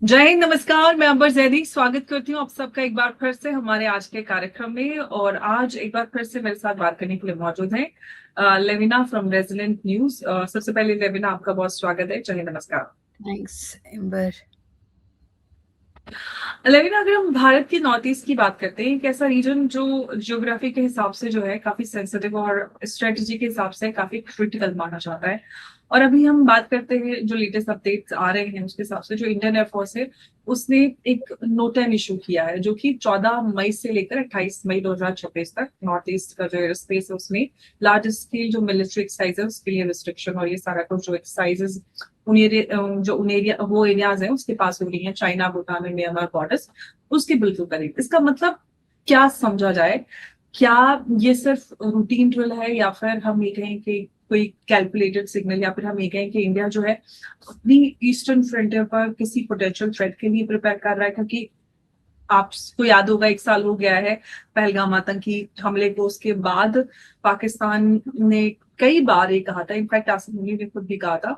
जय हिंद, नमस्कार। मैं अंबर जैदी स्वागत करती हूँ आप सबका एक बार फिर से हमारे आज के कार्यक्रम में। और आज एक बार फिर से मेरे साथ बात करने के लिए मौजूद है लेविना फ्रॉम रेजिडेंट न्यूज। सबसे पहले लेविना, आपका बहुत स्वागत है। जय हिंद, नमस्कार। Thanks amber. लेविना, अगर हम भारत की नॉर्थ ईस्ट की बात करते हैं, एक ऐसा रीजन जो ज्योग्राफी के हिसाब से जो है काफी सेंसिटिव और स्ट्रेटजी के हिसाब से काफी क्रिटिकल माना जाता है। और अभी हम बात करते हैं जो लेटेस्ट अपडेट्स आ रहे हैं उसके हिसाब से जो इंडियन एयरफोर्स है उसने एक नोटम इशू किया है जो कि 14 मई से लेकर 28 मई 2026 तक नॉर्थ ईस्ट का जो एयर स्पेस है उसमें लार्ज स्केल जो मिलिट्री एक्सरसाइज है उसके लिए रिस्ट्रिक्शन और ये सारा कुछ जो एक्सरसाइजेस उन एरिया वो एरियाज है उसके पास हो रही है, China, Bhutan and Myanmar borders, उसके बिल्कुल करीब। इसका मतलब क्या समझा जाए? क्या ये सिर्फ रूटीन ड्रिल है या फिर हम ये कहें कि कोई कैलकुलेटेड सिग्नल, या फिर हम ये कहें कि इंडिया जो है अपनी ईस्टर्न फ्रंटियर पर किसी पोटेंशियल थ्रेट के लिए प्रिपेयर कर रहा है? क्योंकि आपको याद होगा 1 साल हो गया है पहलगाम आतंकी हमले को, उसके बाद पाकिस्तान ने कई बार ये कहा था, इनफैक्ट आसिफ मुनी ने खुद भी कहा था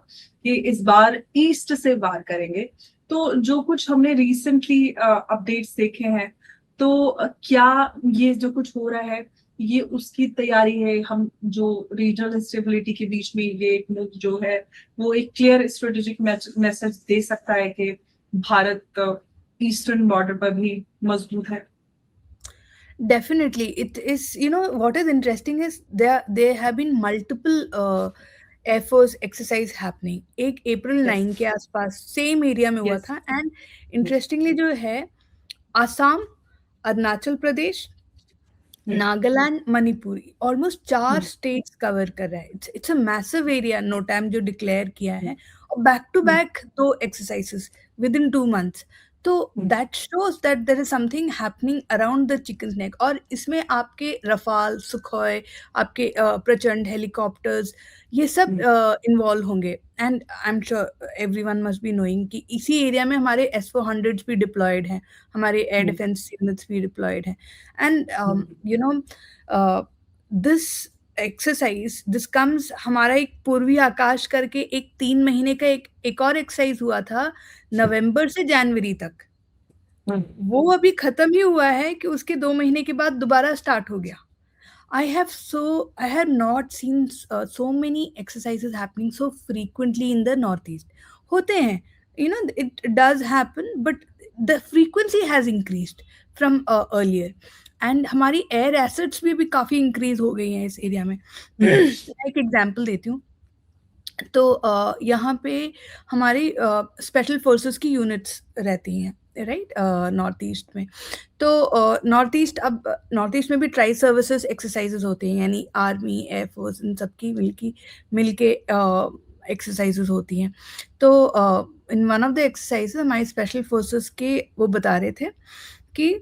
कि इस बार ईस्ट से वार करेंगे। तो जो कुछ हमने रिसेंटली अपडेट्स देखे हैं, तो क्या ये जो कुछ हो रहा है ये उसकी तैयारी है? हम जो रीजनल स्टेबिलिटी के बीच में ये एक मुल्क जो है वो एक क्लियर स्ट्रेटेजिक मैसेज दे सकता है कि भारत ईस्टर्न बॉर्डर पर भी मजबूत है। Definitely, it is. What is interesting is there have been multiple Air Force exercise happening. एक अप्रैल यस। 9 के आसपास सेम एरिया में हुआ यस। था एंड इंटरेस्टिंगली जो है Assam, Arunachal Pradesh, Nagaland, Manipuri almost 4 states cover कर रहा है। It's a massive area NOTAM जो डिक्लेयर किया है और back to back 2 exercises within 2 months. तो that shows that there is something happening around the chicken neck और इसमें आपके रफाल, सुखोई, आपके प्रचंड हेलीकॉप्टर्स ये सब इन्वॉल्व होंगे and I am sure everyone must be knowing कि इसी एरिया में हमारे S-400s भी डिप्लॉयड हैं, हमारे एयर डिफेंस यूनिट्स भी डिप्लॉयड हैं and this exercise this comes हमारा एक पूर्वी आकाश करके एक 3 महीने का एक और एक्सरसाइज हुआ था नवंबर से जनवरी तक। वो अभी खत्म ही हुआ है कि उसके 2 महीने के बाद दोबारा स्टार्ट हो गया। I have not seen so many exercises happening so frequently in the Northeast. होते हैं, it does happen, but the frequency has increased from earlier. And हमारी air assets भी काफी increase हो गई हैं इस एरिया में। मैं एक एग्जांपल देती हूँ। तो यहाँ पे हमारी स्पेशल फोर्सेस की यूनिट्स रहती हैं राइट नॉर्थ ईस्ट में। तो नॉर्थ ईस्ट में भी ट्राई सर्विसेज एक्सरसाइजेज होती हैं, यानी आर्मी, एयरफोर्स इन सबकी मिलके एक्सरसाइजेज होती हैं। तो in one of the exercises हमारी स्पेशल फोर्सेस के वो बता रहे थे कि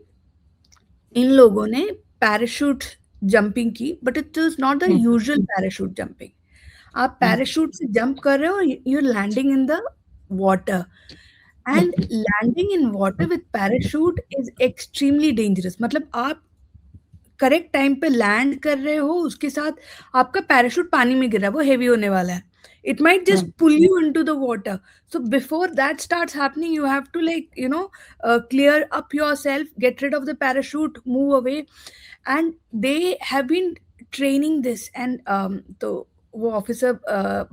इन लोगों ने पैराशूट जंपिंग की, but it is not the usual parachute jumping. आप पैराशूट से जंप कर रहे हो, you are landing in the water and landing in water with parachute is extremely dangerous. मतलब आप करेक्ट टाइम पे लैंड कर रहे हो, उसके साथ आपका पैराशूट पानी में गिर रहा है, वो हेवी होने वाला है। It might just pull you into the water. So before that starts happening, you have to clear up yourself, get rid of the parachute, move away. And they have been training this. And तो वो officer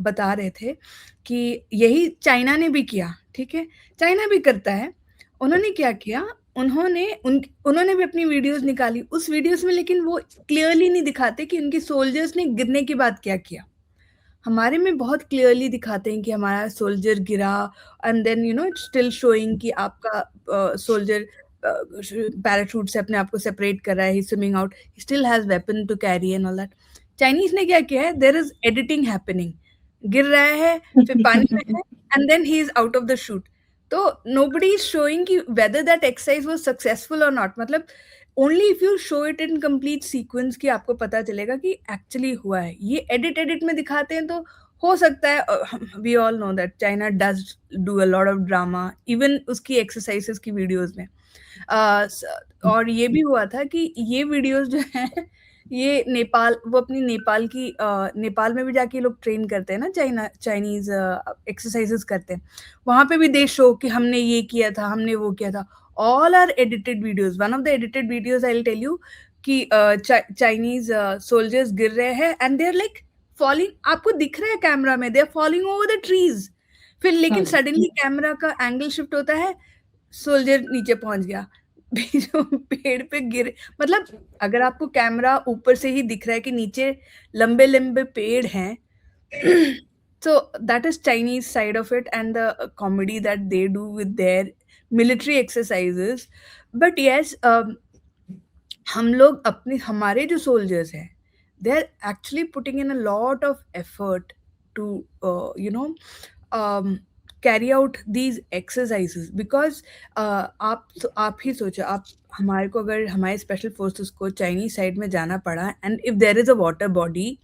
बता रहे थे कि यही China ने भी किया। ठीक है, चाइना भी करता है। उन्होंने क्या किया, उन्होंने भी अपनी वीडियोस निकाली उस वीडियोस में, लेकिन वो क्लियरली नहीं दिखाते कि उनके सोल्जर्स ने गिरने के बाद क्या किया। हमारे में बहुत क्लियरली दिखाते हैं कि हमारा सोल्जर गिरा and then it's still showing कि आपका सोल्जर पैराशूट से अपने आप को सेपरेट कर रहा है, he swimming out, he still has weapon to carry and all that. Chinese ने क्या किया है, देयर इज एडिटिंग हैपनिंग, गिर रहा है फिर पानी में है and then he is out of the chute. तो नोबडी इज शोइंग कि whether that exercise was successful और नॉट। मतलब only if you show it in complete sequence कि आपको पता चलेगा कि एक्चुअली हुआ है। ये एडिट में दिखाते हैं तो हो सकता है, we all know that China does do a lot of drama even उसकी एक्सरसाइजेस की वीडियोस में। और ये भी हुआ था कि ये वीडियोस जो है ये नेपाल, वो अपनी नेपाल की नेपाल में भी जाके लोग ट्रेन करते हैं ना, चाइनीज एक्सरसाइजेस करते हैं, वहां पे भी दे शो कि हमने ये किया था, हमने वो किया था। All are edited videos. One of the edited videos I will tell you कि चाइनीज सोल्जर्स गिर रहे हैं and they are like falling, आपको दिख रहा है कैमरा में, they are falling over the trees. फिर लेकिन सडनली कैमरा का एंगल शिफ्ट होता है, सोल्जर नीचे पहुंच गया, जो पेड़ पे गिरे। मतलब अगर आपको कैमरा ऊपर से ही दिख रहा है कि नीचे लंबे लंबे पेड़ हैं, so that is Chinese side of it and the comedy that they do with their military exercises. But yes, हम लोग अपने हमारे जो सोल्जर्स हैं, they are actually putting in a lot of effort to um, carry out these exercises because आप ही सोचो, आप हमारे को अगर हमारे स्पेशल फोर्सेस को चाइनीज साइड में जाना पड़ा and if there is a water body,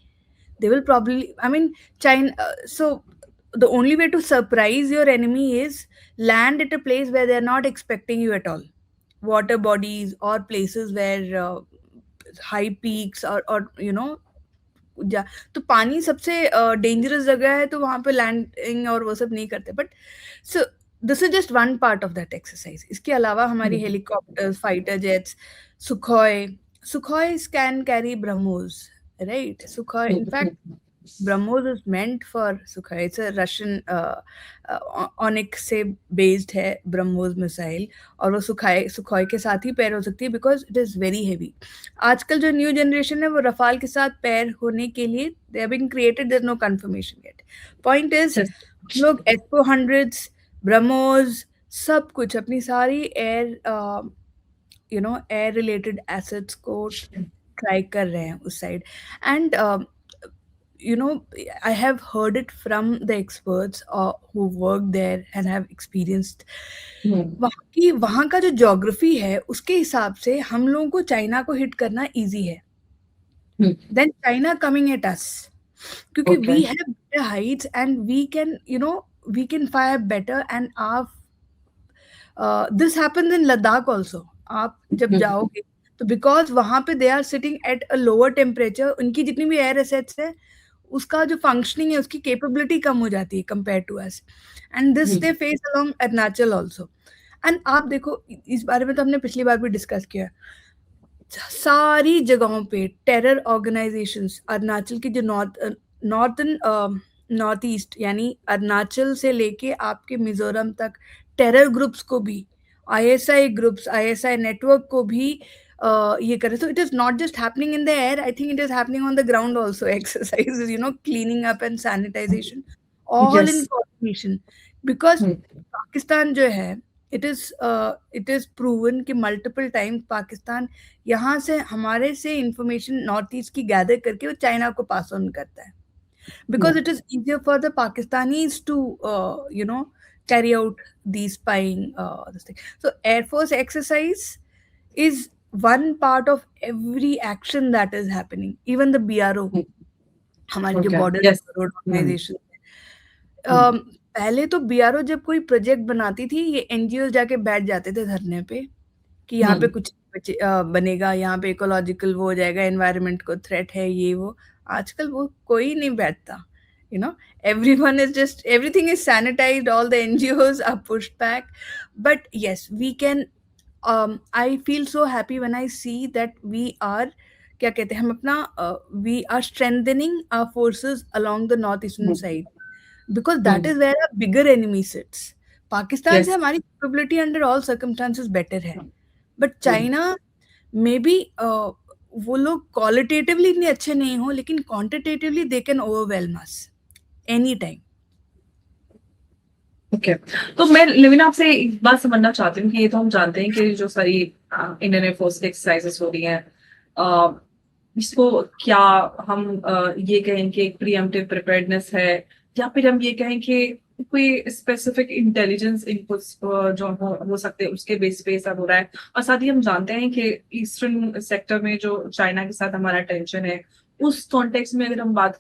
they will probably, I mean, China, so the only way to surprise your enemy is land at a place where they are not expecting you at all. Water bodies or places where high peaks or तो पानी सबसे dangerous जगह है, तो वहां पे landing और वो सब नहीं करते। But so this is just one part of that exercise. इसके अलावा हमारी helicopters, fighter jets, Sukhoi Sukhoi can carry BrahMos, right? Sukhoi, in fact, BrahMos is meant for Sukhoi. It's a Russian Onyx से based है BrahMos missile, और वो Sukhoi के साथ ही पैर हो सकती है because it is very heavy. आजकल जो न्यू जनरेशन है वो रफाल के साथ पैर होने के लिए they are being created, there's no confirmation yet. Point is, लोग S-400s, BrahMos, सब कुछ अपनी सारी एयर रिलेटेड एसेट्स को ट्राई कर रहे हैं उस side. And I have heard it from the experts who work there and have experienced वहाँ का जो ज्योग्राफी है उसके हिसाब से हम लोगों को चाइना को हिट करना इजी है than China coming at us, क्योंकि we have better heights and we can fire better and this happens in Ladakh also. आप जब जाओगे तो बिकॉज वहां पे they are sitting at a lower temperature, उनकी जितनी भी एयर एसेट्स है उसका जो फंक्शनिंग है उसकी कैपेबिलिटी कम हो जाती है compare to us, and this they face along Arunachal also. And आप देखो, इस बारे में तो हमने पिछली बार भी डिस्कस किया, सारी जगहों पे टेरर ऑर्गेनाइजेशंस, अरुणाचल की जो नॉर्थ ईस्ट यानी अरुणाचल से लेके आपके मिजोरम तक टेरर ग्रुप्स को भी, ISI ग्रुप्स, ISI नेटवर्क को भी ये करे। So it is not just happening in the air, I think it is happening on the ground also. Exercises, cleaning up and sanitization, all in coordination. Because Pakistan जो है, it is proven कि multiple times Pakistan यहाँ से हमारे से information north east की gather करके वो चाइना को पास ऑन करता है, because it is easier for the Pakistanis to carry out these spying this thing. So Air Force exercise is one part of every action that is happening. Even the BRO, हमारी जो border road organisation, पहले तो BRO जब कोई project बनाती थी, ये NGO जाके बैठ जाते थे धरने पे कि यहाँ पे कुछ बनेगा, यहाँ पे इकोलॉजिकल वो हो जाएगा, एनवायरनमेंट को थ्रेट है, ये वो। आजकल वो कोई नहीं बैठता, everyone is just, everything is sanitized, all the NGOs are pushed back. But yes, we can, I feel so happy when I see that we are, क्या कहते हैं हम अपना, we are strengthening our forces along the northeastern side, because that is where a bigger enemy sits. Pakistan से हमारी capability under all circumstances better है, but China maybe वो लोग qualitatively इतने अच्छे नहीं हो, लेकिन quantitatively they can overwhelm us anytime. Okay, तो मैं लेविना आपसे एक बात समझना चाहती हूँ कि ये तो हम जानते हैं कि जो सारी इंडियन एयरफोर्स की एक्सरसाइजेस हो रही हैं, इसको क्या हम ये कहें कि एक प्रीएम्प्टिव प्रिपेयर्डनेस है, या फिर हम ये कहें कि कोई स्पेसिफिक इंटेलिजेंस इनपुट्स जो हो सकते हैं उसके बेस पे सब हो रहा है। और साथ ही हम जानते हैं कि ईस्टर्न सेक्टर में जो चाइना के साथ हमारा टेंशन है, उस कॉन्टेक्स्ट में अगर हम बात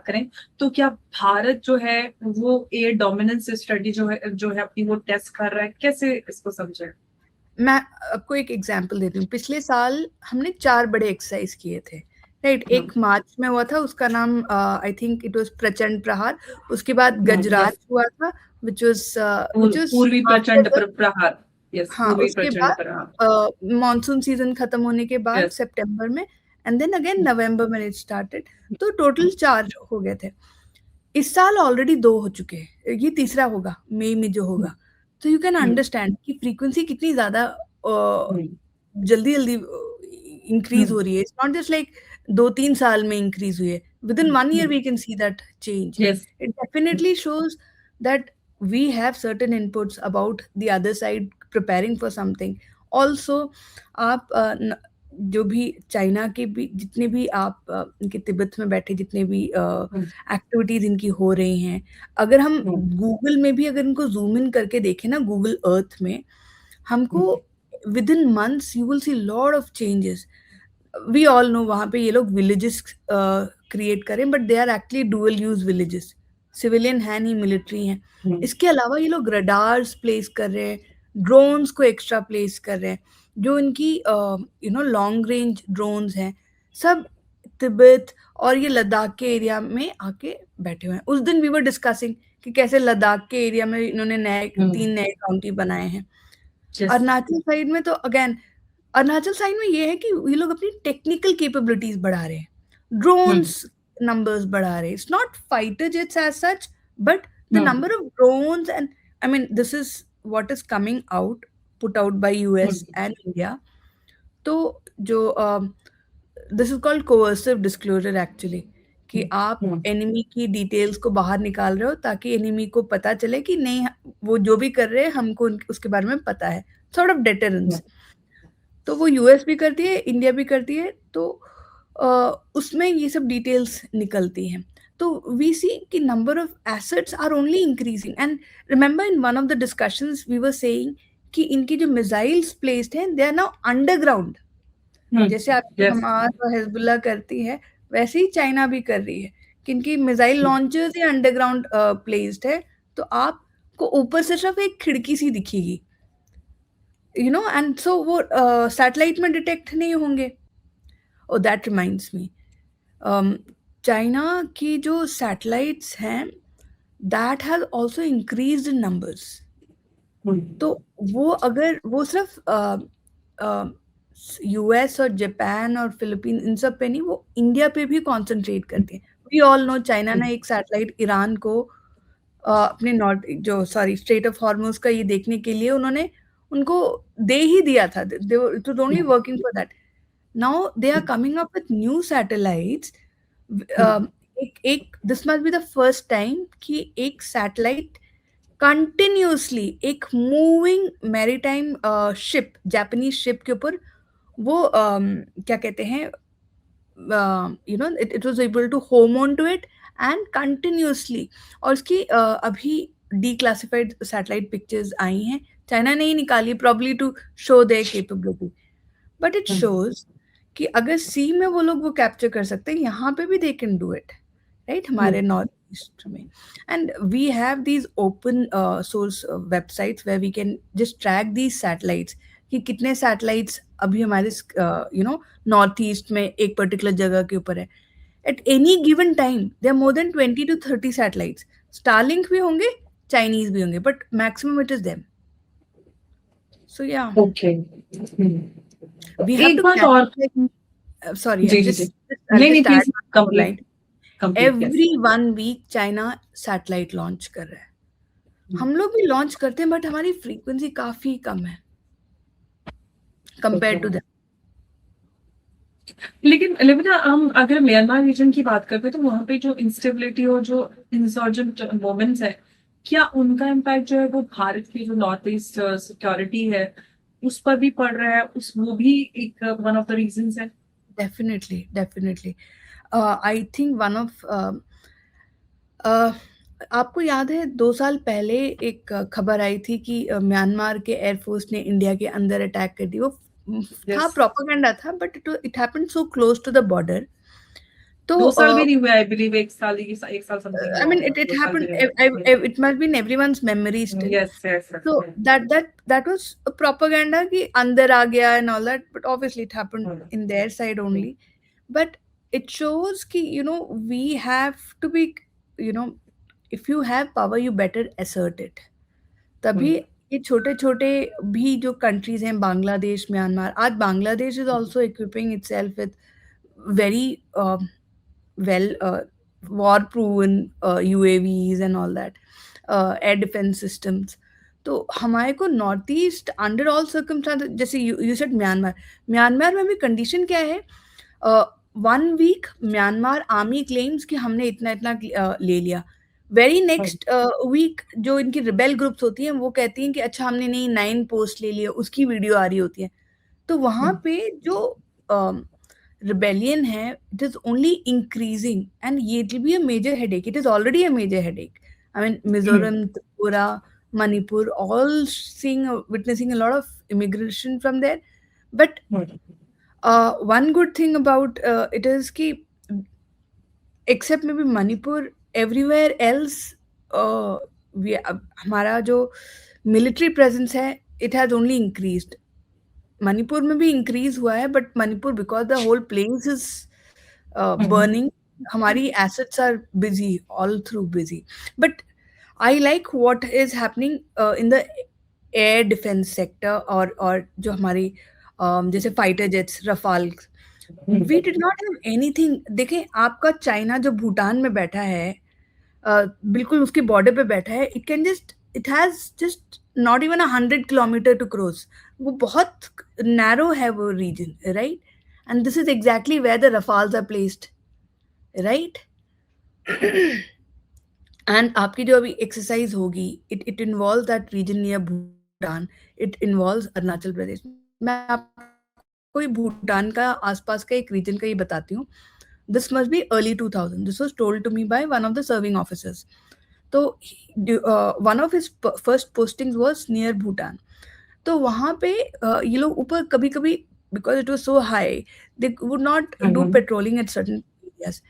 करें तो क्या भारत जो है वो एयर डोमिनेंस स्टडी जो है अपनी वो टेस्ट कर रहा है, कैसे इसको समझे? मैं आपको एक एग्जांपल देती हूँ। पिछले साल हमने 4 बड़े एक्सरसाइज किए थे, राइट? एक मार्च में हुआ था, उसका नाम आई थिंक इट वाज प्रचंड प्रहार। उसके बाद गजराज हुआ था, which was पूर्वी after प्रचंड the प्रहार, यस, हाँ, पूर्वी उसके प्रचंड बाद प्रहार, मॉनसून सीजन खत्म होने के बाद यस, सितंबर में, एंड देन अगेन नवंबर में इट स्टार्टेड। तो टोटल 4 हो गए थे। इस साल ऑलरेडी 2 हो चुके हैं, ये तीसरा होगा मई में जो होगा। तो यू कैन अंडरस्टैंड कि फ्रीक्वेंसी कितनी ज्यादा जल्दी जल्दी इंक्रीज हो रही है। इट्स नॉट जस्ट लाइक 2-3 साल में इंक्रीज हुई है, within 1 year we can see that change. Yes, it definitely shows that we have certain inputs about the other side preparing for something also। आप जो भी चाइना के भी जितने भी आप इनके तिब्बत में बैठे जितने भी एक्टिविटीज इनकी हो रही हैं, अगर हम गूगल में भी अगर इनको जूम इन करके देखें ना, गूगल अर्थ में, हमको within months you will see lot of changes. We all know वहाँ पे ये लोग विलेजेस क्रिएट करें, but they are actually dual use villages, civilian है नहीं, मिलिट्री हैं। इसके अलावा ये लोग रडार्स प्लेस कर रहे हैं, ड्रोन्स को एक्स्ट्रा प्लेस कर रहे हैं, जो इनकी लॉन्ग रेंज ड्रोन्स हैं, सब तिब्बत और ये लद्दाख के एरिया में आके बैठे हुए हैं। उस दिन वी वर डिस्कसिंग कि कैसे लद्दाख के एरिया में इन्होंने 3 नए काउंटी बनाए हैं। अरुणाचल साइड में तो अगेन, अरुणाचल साइड में ये है कि ये लोग अपनी टेक्निकल कैपेबिलिटीज बढ़ा रहे हैं, ड्रोन्स numbers बढ़ा रहे हैं। It's not fighter jets as such, but the number of drones, and I mean this is what is coming out, put out by US and India। तो जो this is called coercive disclosure actually, कि आप enemy की details को बाहर निकाल रहे हो ताकि एनिमी को पता चले कि नहीं, वो जो भी कर रहे हैं हमको उसके बारे में पता है, sort of deterrence। तो वो यूएस भी करती है, इंडिया भी करती है, तो उसमें ये सब डिटेल्स निकलती हैं। तो वी सी कि number of assets are only increasing. And remember in one of the discussions we were saying कि इनकी जो मिसाइल्स प्लेस्ड हैं दे आर नाउ अंडरग्राउंड। जैसे आप हमास और हिजबुल्लाह करती है, वैसे ही चाइना भी कर रही है कि इनकी मिसाइल लॉन्चर्स ही अंडरग्राउंड प्लेस्ड है, तो आपको ऊपर से सिर्फ एक खिड़की सी दिखेगी, यू नो, एंड सो वो सैटेलाइट में डिटेक्ट नहीं होंगे। Oh, that reminds me, China की जो सैटेलाइट्स हैं that has also increased in numbers। तो वो अगर वो सिर्फ यूएस और जापान और फिलीपीन इन सब पे नहीं, वो इंडिया पे भी कॉन्सेंट्रेट करते हैं। वी ऑल नो चाइना ने एक सैटेलाइट ईरान को अपने नॉर्थ जो स्ट्रेट ऑफ हॉर्मुज का ये देखने के लिए उन्होंने उनको दे ही दिया था। It was only working for that. Now they are coming up with new satellites। this must be the first time कि एक satellite continuously एक moving maritime ship, Japanese ship के ऊपर वो क्या कहते हैं, it was able to home on to it and continuously। और उसकी अभी declassified satellite pictures आई हैं, चाइना ने ही निकाली, probably to show their capability, but it shows कि अगर सी में वो लोग वो कैप्चर कर सकते हैं, यहाँ पे भी they can do it, right, हमारे नॉर्थ ईस्ट में। And we have these open source websites where we can just track these satellites कि कितने सैटेलाइट्स अभी हमारे नॉर्थ ईस्ट में एक पर्टिकुलर जगह के ऊपर है। At any given time there are more than 20 to 30 satellites. Starlink भी होंगे, चाइनीज भी होंगे, but maximum it is them. So yeah okay, we have to sorry, every 1 week China satellite launch कर रहा है। हम लोग भी लॉन्च करते हैं, बट हमारी फ्रीक्वेंसी काफी कम है कंपेयर टू दैट। लेकिन लिविना, हम अगर म्यांमार रीजन की बात करते हैं तो वहाँ पे जो इंस्टेबिलिटी और जो इंसर्जेंट मोमेंट्स है, क्या उनका इम्पैक्ट जो है वो भारत की जो नॉर्थ ईस्ट सिक्योरिटी है उस पर भी पड़ रहा है? वो भी एक वन ऑफ द रीजंस है। Definitely I think one of आपको याद है 2 साल पहले एक खबर आई थी कि म्यांमार के एयरफोर्स ने इंडिया के अंदर अटैक कर दी। वो था प्रोपेगेंडा था, but it happened so close to the border. तो 2 साल भी नहीं हुए, आई बिलीव 1 साल ही, 1 साल समथिंग I हुआ mean, होगा, it 2 साल भी happened. नहीं हुए। It must be in everyone's memory still. Yes, yes, yes, So yes. that was a propaganda कि अंदर आ गया and all that. But obviously it happened Hmm. in their side only. But it shows कि we have to be, if you have power, you better assert it. तभी ये छोटे छोटे भी जो कंट्रीज हैं, बांग्लादेश, म्यांमार, आज Bangladesh is also equipping itself with very well war proven UAVs and all that, air defense systems. तो हमारे को north east under all circumstances, जैसे यू सेड म्यांमार में भी कंडीशन क्या है, 1 वीक म्यांमार आर्मी क्लेम्स कि हमने इतना इतना ले लिया, वेरी नेक्स्ट वीक जो इनकी रिबेल ग्रुप्स होती हैं वो कहती हैं कि अच्छा हमने नहीं 9 पोस्ट ले लिया, उसकी वीडियो आ रही होती है। तो वहाँ पे जो rebellion है, it is only increasing, and it will be a major headache. It is already a major headache. I mean, Mizoram, Tripura, Manipur, all witnessing a lot of immigration from there. But one good thing about it is कि except maybe Manipur, everywhere else, हमारा जो military presence है, it has only increased. Manipur में भी increase हुआ है, but Manipur because the whole place is burning, हमारी assets are busy, all through busy. But I like what is happening in the air defence sector, और जो हमारी जैसे fighter jets, Rafale, we did not have anything. देखें, आपका China जो भूटान में बैठा है, बिल्कुल उसके बॉर्डर पे बैठा है, it has just not even 100 kilometre to cross. वो बहुत नैरो है वो region, right? And this is exactly where the Rafales are placed, right? And आपकी जो अभी एक्सरसाइज होगी, it involve that region near Bhutan, it involve Arunachal Pradesh. मैं आपको भूटान का आसपास का एक रीजन का ये बताती हूँ. This must be early 2000. This was told to me by one of the serving officers. So one of his first postings was near Bhutan. तो वहाँ पे ये लोग ऊपर कभी कभी, because it was so high, they would not do patrolling at certain areas.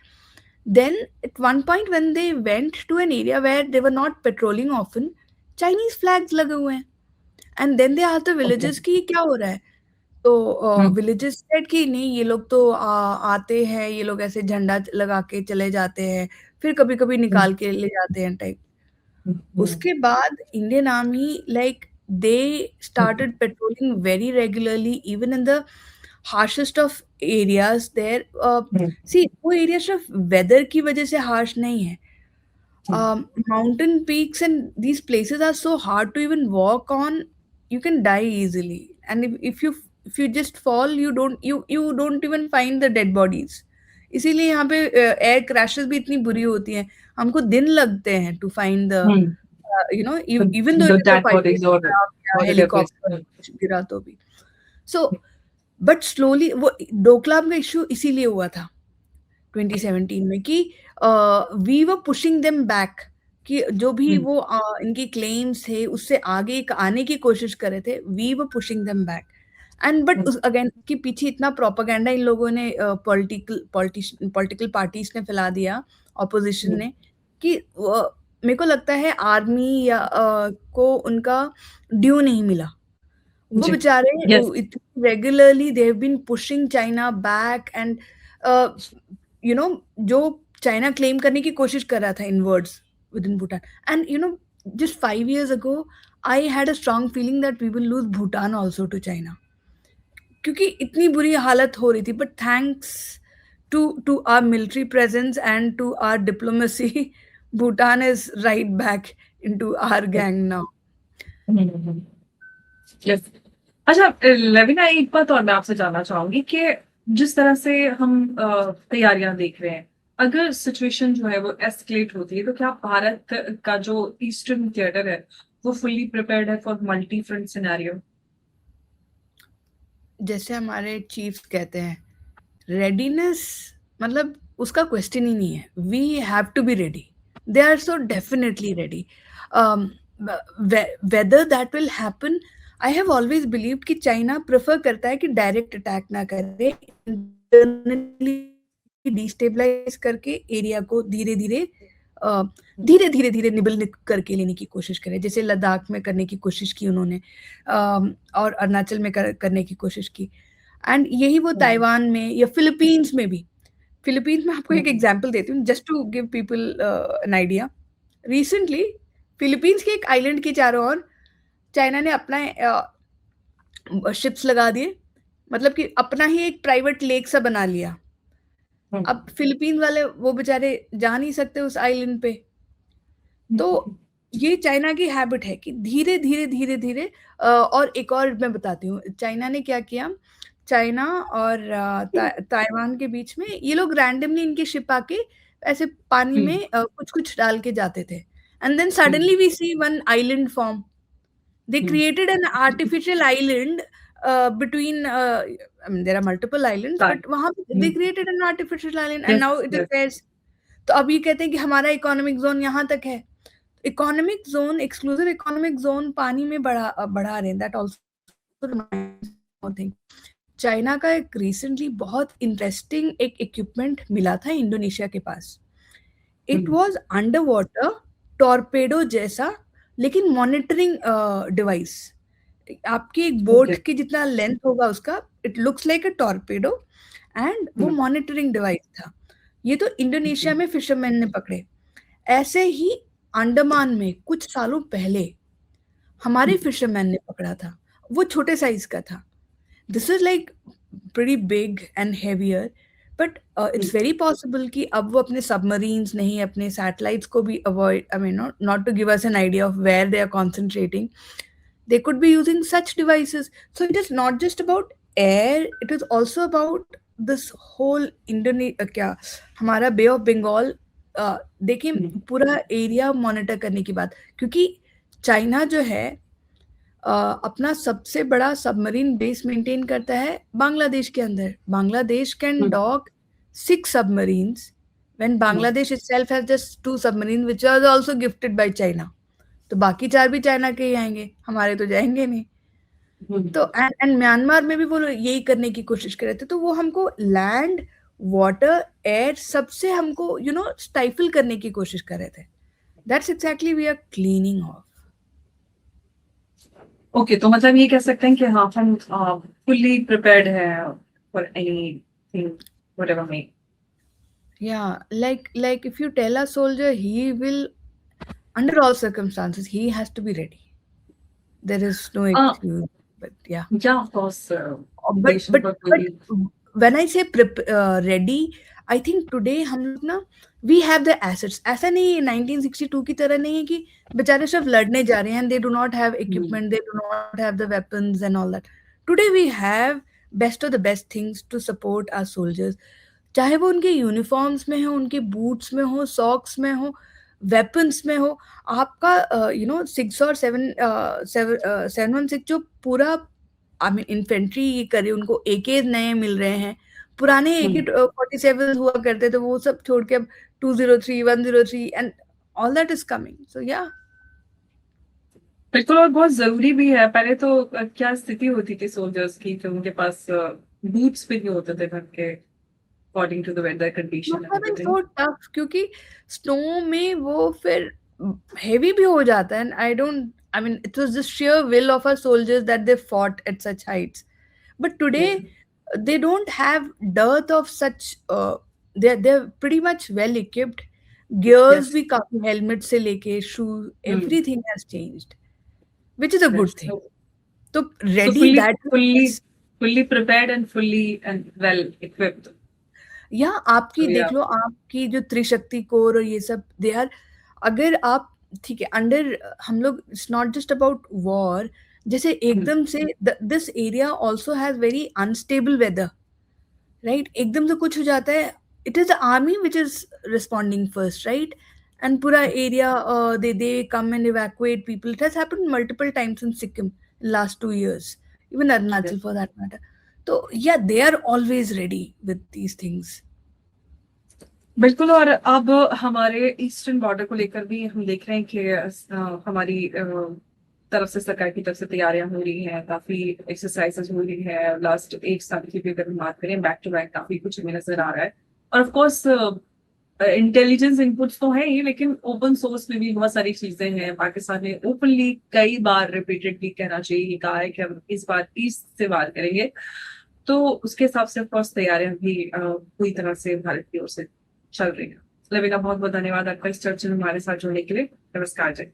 Then at one point when they went to an area where they were not patrolling often, Chinese flags लगे हुए हैं. And then they asked the villagers कि क्या हो रहा है. तो villages said कि नहीं, ये लोग तो आते हैं, ये लोग ऐसे झंडा लगा के चले जाते हैं, फिर कभी कभी निकाल के ले जाते हैं टाइप. उसके बाद Indian army, like, they started patrolling very regularly even in the harshest of areas there. See, वो एरिया सिर्फ वेदर की वजह से हार्श नहीं है. Mountain peaks and these places are so hard to even walk on, you can die easily, and if you just fall, you don't even find the dead bodies. इसीलिए यहाँ पे air crashes भी इतनी बुरी होती हैं, हमको दिन लगते हैं to find the even though it is a fighter helicopter गिरा तो भी. So but slowly वो डोकलाम का इशू इसीलिए हुआ था 2017 में कि we were pushing them back, कि जो भी वो इनकी क्लेम्स थे उससे आगे आने की कोशिश कर रहे थे, we were pushing them back. And but again के पीछे इतना प्रोपेगेंडा इन लोगों ने, पॉलिटिकल पार्टीज ने फैला दिया, ऑपोजिशन ने, कि मेरे को लगता है आर्मी या को उनका ड्यू नहीं मिला. वो बेचारे regularly they have been pushing China back, and जो चाइना क्लेम करने की कोशिश कर रहा था in words within Bhutan. And just 5 years ago, I had a strong feeling that we will lose Bhutan also to China, क्योंकि इतनी बुरी हालत हो रही थी. But thanks to our military presence and to our diplomacy, Bhutan is right back into our gang now. Yes. अच्छा लेविना, एक बात और मैं आपसे जानना चाहूंगी कि जिस तरह से हम तैयारियां देख रहे हैं, अगर सिचुएशन जो है वो एस्केलेट होती है, तो क्या भारत का जो ईस्टर्न थिएटर है वो फुल्ली प्रिपेयर्ड है फॉर मल्टी फ्रंट सिनेरियो? जैसे हमारे चीफ कहते हैं, रेडीनेस मतलब उसका क्वेश्चन ही नहीं है. We have to be ready. They are so definitely ready. Whether that will happen, I have always believed कि चाइना प्रेफर करता है कि डायरेक्ट अटैक ना करे, इंटरनली डिस्टेबलाइज करके एरिया को धीरे धीरे निबल करके लेने की कोशिश करें, जैसे लद्दाख में करने की कोशिश की उन्होंने, और अरुणाचल में करने की कोशिश की। एंड यही वो ताइवान में या फिलीपींस में भी। फिलीपींस में आपको एक एग्जांपल देती हूँ just to give people an idea. Recently Philippines के एक आइलैंड के चारों ओर चाइना ने अपना शिप्स लगा दिए, मतलब कि अपना ही एक प्राइवेट लेक सा बना लिया। अब फिलीपींस वाले वो बेचारे जा नहीं सकते उस आइलैंड पे। तो ये चाइना की हैबिट है कि धीरे धीरे और एक और मैं बताती हूँ चाइना ने क्या किया। चाइना और ताइवान के बीच में ये लोग रैंडमली इनके शिप आके ऐसे पानी में कुछ कुछ डाल के जाते थे, and then suddenly we see one island form. They created an artificial island between I mean there are multiple islands, but वहाँ पे they created an artificial island and now it is theirs. तो अब ये कहते हैं कि हमारा economic zone यहाँ तक है। Economic zone, exclusive economic zone पानी में बढ़ा रहे हैं। That also reminds thing. China का एक रिसेंटली बहुत इंटरेस्टिंग एक इक्विपमेंट मिला था इंडोनेशिया के पास। It was under water torpedo जैसा, लेकिन मॉनिटरिंग डिवाइस। आपकी एक बोट की जितना लेंथ होगा उसका, it looks like a torpedo, and वो मॉनिटरिंग डिवाइस था। ये तो इंडोनेशिया में फिशरमैन ने पकड़े। ऐसे ही अंडमान में कुछ सालों पहले हमारे फिशरमैन ने पकड़ा था, वो छोटे साइज का था। This is like pretty big and heavier, but it's very possible कि अब वो अपने सबमरीन्स नहीं, अपने सैटेलाइट्स को भी avoid, I mean not to give us an idea of where they are concentrating, they could be using such devices. So it is not just about air, it is also about this whole क्या हमारा बे of Bengal. देखिए पूरा area monitor करने की बात, क्योंकि China जो है अपना सबसे बड़ा सबमरीन बेस मेंटेन करता है बांग्लादेश के अंदर। Bangladesh can dock 6 submarines when Bangladesh itself has just 2 submarines which are also gifted by China. तो बाकी 4 भी चाइना के ही आएंगे, हमारे तो जाएंगे नहीं। तो एंड म्यांमार में भी वो यही करने की कोशिश कर रहे थे। तो वो हमको लैंड, वाटर, एयर सबसे हमको स्टाइफल करने की कोशिश कर रहे थे। That's exactly we are cleaning off. Okay, तो मतलब ये कह सकते हैं कि हाँ हम फुल्ली प्रिपेयर्ड है for anything whatever may. Yeah, like if you tell a soldier, he will, under all circumstances, he has to be ready. There is no excuse. But yeah. Yeah, of course. But when I say ready, I think today हम लोग ना we have the assets. ऐसा नहीं है 1962 की तरह नहीं है कि बेचारे सिर्फ लड़ने जा रहे हैं, and they do not have equipment, they do not have the weapons and all that. Today we have best of the best things to support our soldiers. चाहे वो उनके यूनिफॉर्म्स में हो, उनके बूट्स में हो, सॉक्स में हो, वेपन्स में हो। आपका 6 और 716 जो पूरा आई मीन इन्फेंट्री करे, उनको एके नए मिल रहे हैं। पुराने एके 47 हुआ करते थे, वो सब छोड़ के अब 203, 103 and all that is coming. So yeah बिल्कुल, और बहुत जरूरी भी है। पहले तो क्या स्थिति होती थी सोल्जर्स की, तो उनके पास बूट्स भी नहीं होते थे घर के according to the weather condition. So tough, क्योंकि स्नो में वो फिर हेवी भी हो जाता है। I don't, I mean, it was the sheer will of our soldiers that they fought at such heights. But today, they don't have dearth of such. They're pretty much well equipped. Gears भी काफी, helmet से लेके shoes, everything has changed, which is a good thing. So ready, that fully prepared and fully and well equipped. Yeah, आपकी देख लो, आपकी जो त्रिशक्ति core और ये सब, they are, अगर आप ठीक है अंडर हम लोग, it's not just about war. जैसे एकदम से this area also has very unstable weather, right? एकदम से कुछ हो जाता है, it is the army which is responding first, right? And पूरा area they come and evacuate people. It has happened multiple times in Sikkim last 2 years, even Arunachal for that matter. तो yeah they are always ready with these things. बिल्कुल, और अब हमारे eastern border को लेकर भी हम देख रहे हैं कि हमारी तरफ से, सरकार की तरफ से तैयारियां हो रही हैं, काफी एक्सरसाइजेस हो रही है। लास्ट 1 साल की भी अगर हम बात करें, बैक टू बैक काफी कुछ हमें नजर आ रहा है। और ऑफ कोर्स इंटेलिजेंस इनपुट्स तो है ही, लेकिन ओपन सोर्स में भी बहुत सारी चीजें हैं। पाकिस्तान ने ओपनली कई बार रिपीटेडली कहना चाहिए, कहा है कि हम इस बार ईस्ट से बात करेंगे, तो उसके हिसाब से ऑफकोर्स तैयारियां भी पूरी तरह से भारत की ओर से चल रही है। लविका, बहुत बहुत धन्यवाद आपका इस चर्चा में हमारे साथ जुड़ने के लिए। नमस्कार जय।